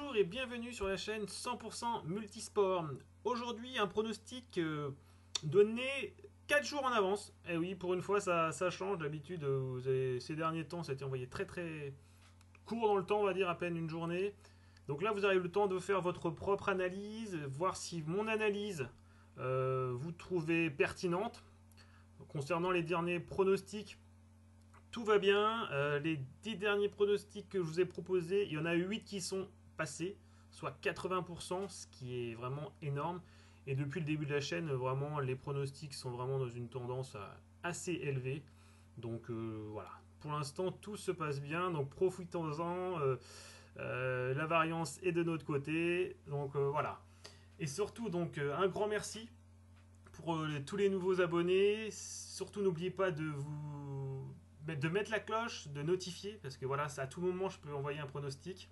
Bonjour et bienvenue sur la chaîne 100% Multisport. Aujourd'hui, un pronostic donné 4 jours en avance. Et oui, pour une fois, ça change. D'habitude, ces derniers temps, ça a été envoyé très court dans le temps, on va dire à peine une journée. Donc là, vous avez le temps de faire votre propre analyse, voir si mon analyse vous trouvez pertinente. Concernant les derniers pronostics, tout va bien. Les 10 derniers pronostics que je vous ai proposés, il y en a 8 qui sont passés, soit 80%, ce qui est vraiment énorme. Et depuis le début de la chaîne, vraiment, les pronostics sont vraiment dans une tendance assez élevée. Donc voilà, pour l'instant, tout se passe bien. Donc profitons-en. La variance est de notre côté. Donc voilà. Et surtout, donc, un grand merci pour tous les nouveaux abonnés. Surtout, n'oubliez pas de mettre la cloche, de notifier, parce que voilà, à tout moment, je peux envoyer un pronostic.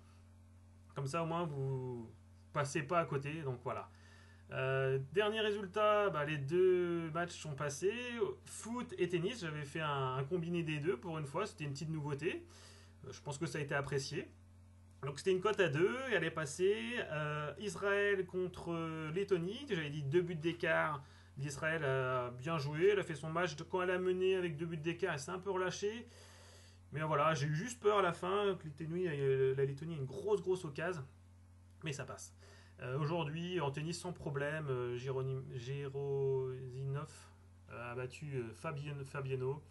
Comme ça, au moins, vous passez pas à côté. Donc voilà. Dernier résultat, les deux matchs sont passés. Foot et tennis, j'avais fait un combiné des deux pour une fois. C'était une petite nouveauté. Je pense que ça a été apprécié. Donc c'était une cote à 2, elle est passée. Israël contre Lettonie, j'avais dit 2 buts d'écart. L'Israël a bien joué, elle a fait son match. Quand elle a mené avec 2 buts d'écart, elle s'est un peu relâchée. Mais voilà, j'ai eu juste peur à la fin que la Lettonie a une grosse occasion. Mais ça passe. Aujourd'hui, en tennis sans problème, Jirozinov a battu Fabiano.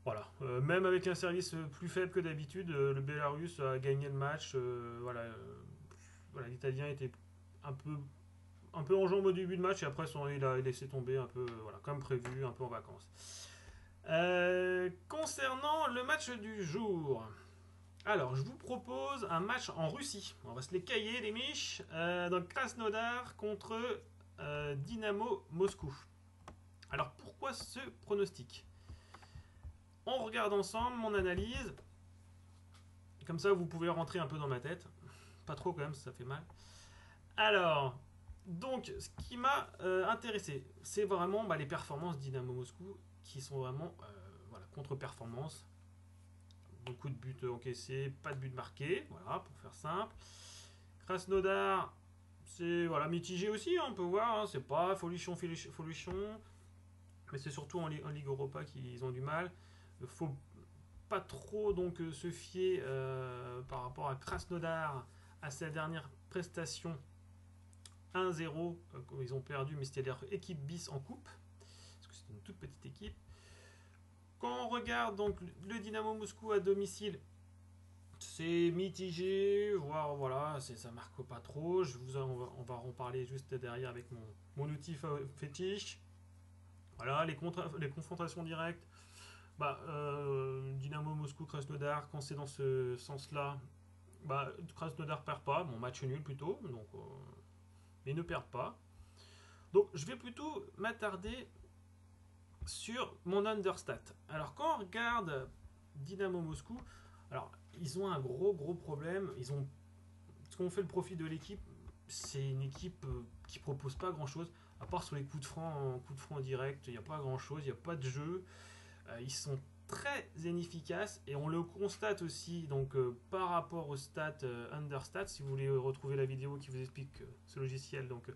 Voilà. Même avec un service plus faible que d'habitude, le Bélarus a gagné le match. Voilà, l'Italien était un peu, un peu en jambes au début de match et après il a laissé tomber un peu, voilà, comme prévu, un peu en vacances. Concernant le match du jour, alors je vous propose un match en Russie. On va se les cailler les miches. Donc Krasnodar contre Dynamo Moscou. Alors pourquoi ce pronostic? On regarde ensemble mon analyse. Comme ça, vous pouvez rentrer un peu dans ma tête. Pas trop quand même, ça fait mal. Alors, donc, ce qui m'a intéressé, c'est vraiment les performances Dynamo Moscou qui sont vraiment voilà, contre-performance. Beaucoup de buts encaissés, pas de buts marqués, voilà, pour faire simple. Krasnodar, c'est voilà, mitigé aussi, on peut voir, hein, c'est pas folichon, mais c'est surtout en Ligue Europa qu'ils ont du mal. Il faut pas trop donc se fier par rapport à Krasnodar à sa dernière prestation 1-0 ils ont perdu, mais c'était leur équipe bis en coupe parce que c'était une toute petite équipe. Quand on regarde donc le Dynamo Moscou à domicile, c'est mitigé, voire voilà, ça marque pas trop. On va en parler juste derrière avec mon outil fétiche. Voilà, les confrontations directes. Dynamo Moscou, Krasnodar, quand c'est dans ce sens-là, Krasnodar perd pas, bon match nul plutôt, donc, mais ne perdent pas. Donc je vais plutôt m'attarder sur mon understat. Alors quand on regarde Dynamo Moscou, alors ils ont un gros problème. Ce qu'on fait le profit de l'équipe, c'est une équipe qui propose pas grand-chose, à part sur les coups de franc en direct, il n'y a pas grand-chose, il n'y a pas de jeu. Ils sont très inefficaces et on le constate aussi donc par rapport aux stats understats. Si vous voulez retrouver la vidéo qui vous explique ce logiciel, donc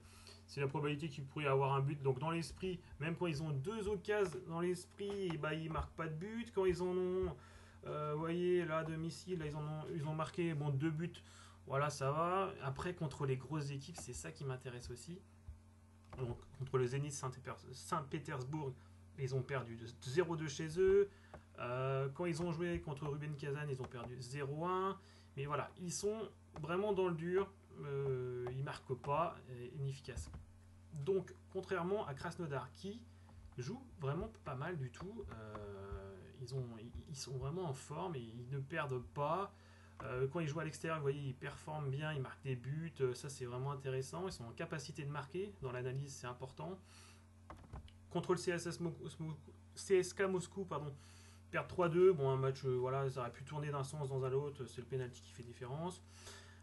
c'est la probabilité qu'ils pourraient avoir un but. Donc dans l'esprit, même quand ils ont deux occasions dans l'esprit, ils marquent pas de but. Quand ils en ont, vous voyez là à domicile, là, ils ont marqué deux buts. Voilà, ça va. Après contre les grosses équipes, c'est ça qui m'intéresse aussi. Donc contre le Zénith Saint-Pétersbourg, ils ont perdu 0-2 chez eux. Quand ils ont joué contre Ruben Kazan, ils ont perdu 0-1. Mais voilà, ils sont vraiment dans le dur. Ils marquent pas, inefficaces. Donc, contrairement à Krasnodar, qui joue vraiment pas mal du tout, ils sont vraiment en forme et ils ne perdent pas. Quand ils jouent à l'extérieur, vous voyez, ils performent bien, ils marquent des buts. Ça, c'est vraiment intéressant. Ils sont en capacité de marquer. Dans l'analyse, c'est important. Contre le CSK Moscou, perdre 3-2. Bon, un match, voilà, ça aurait pu tourner d'un sens dans l'autre. C'est le penalty qui fait différence.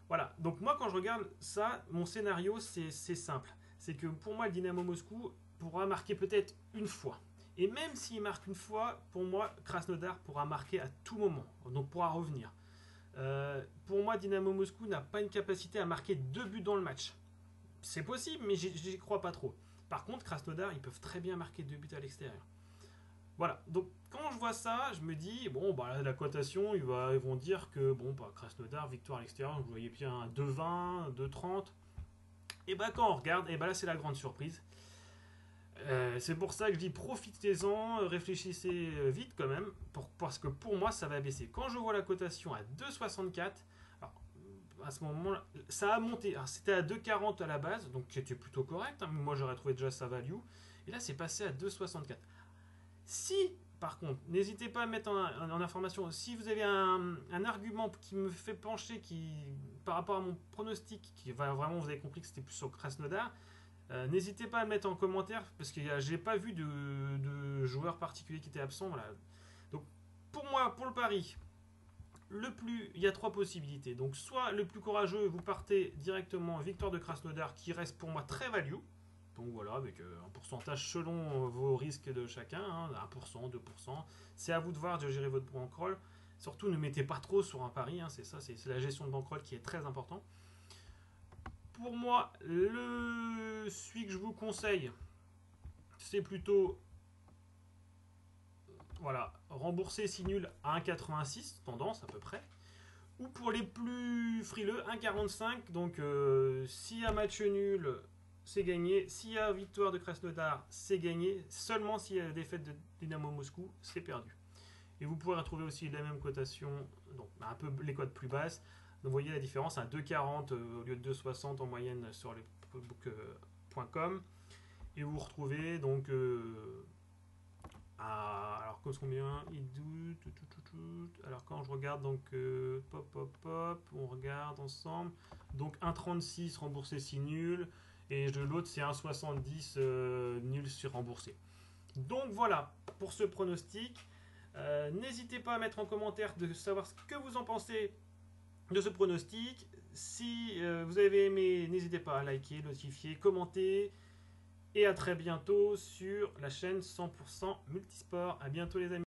Voilà. Donc, moi, quand je regarde ça, mon scénario, c'est simple. C'est que pour moi, le Dynamo Moscou pourra marquer peut-être une fois. Et même s'il marque une fois, pour moi, Krasnodar pourra marquer à tout moment. Donc, pourra revenir. Pour moi, Dynamo Moscou n'a pas une capacité à marquer 2 buts dans le match. C'est possible, mais j'y crois pas trop. Par contre, Krasnodar, ils peuvent très bien marquer 2 buts à l'extérieur. Voilà, donc quand je vois ça, je me dis, bon, bah, la cotation, ils vont dire que, bon, bah, Krasnodar, victoire à l'extérieur, vous voyez bien un 2,20, 2,30. Et bah, quand on regarde, et bah là, c'est la grande surprise. C'est pour ça que je dis profitez-en, réfléchissez vite quand même, parce que pour moi ça va baisser. Quand je vois la cotation à 2,64, alors, à ce moment-là, ça a monté. C'était à 2,40 à la base, donc c'était plutôt correct. Hein, moi j'aurais trouvé déjà sa value. Et là c'est passé à 2,64. Si, par contre, n'hésitez pas à mettre en information, si vous avez un argument qui me fait pencher par rapport à mon pronostic, qui va vraiment, vous avez compris que c'était plus sur Krasnodar, n'hésitez pas à le mettre en commentaire parce que j'ai pas vu de joueur particulier qui était absent. Voilà. Donc pour moi, pour le pari, il y a 3 possibilités. Donc soit le plus courageux, vous partez directement victoire de Krasnodar qui reste pour moi très value. Donc voilà, avec un pourcentage selon vos risques de chacun, hein, 1%, 2%. C'est à vous de voir, de gérer votre bankroll. Surtout ne mettez pas trop sur un pari, hein, c'est ça, c'est la gestion de bankroll qui est très important. Pour moi, celui que je vous conseille, c'est plutôt voilà, rembourser si nul à 1,86, tendance à peu près. Ou pour les plus frileux, 1,45. Donc s'il y a match nul, c'est gagné. S'il y a victoire de Krasnodar, c'est gagné. Seulement s'il y a défaite de Dynamo Moscou, c'est perdu. Et vous pourrez retrouver aussi la même cotation, donc un peu les cotes plus basses. Donc vous voyez la différence, à 2,40 au lieu de 2,60 en moyenne sur les book.com. Et vous retrouvez donc alors combien alors quand je regarde donc on regarde ensemble donc 1,36 remboursé si nul et de l'autre c'est 1,70 nul sur remboursé. Donc voilà pour ce pronostic. N'hésitez pas à mettre en commentaire de savoir ce que vous en pensez de ce pronostic. Si vous avez aimé, n'hésitez pas à liker, notifier, commenter. Et à très bientôt sur la chaîne 100% Multisport. À bientôt les amis.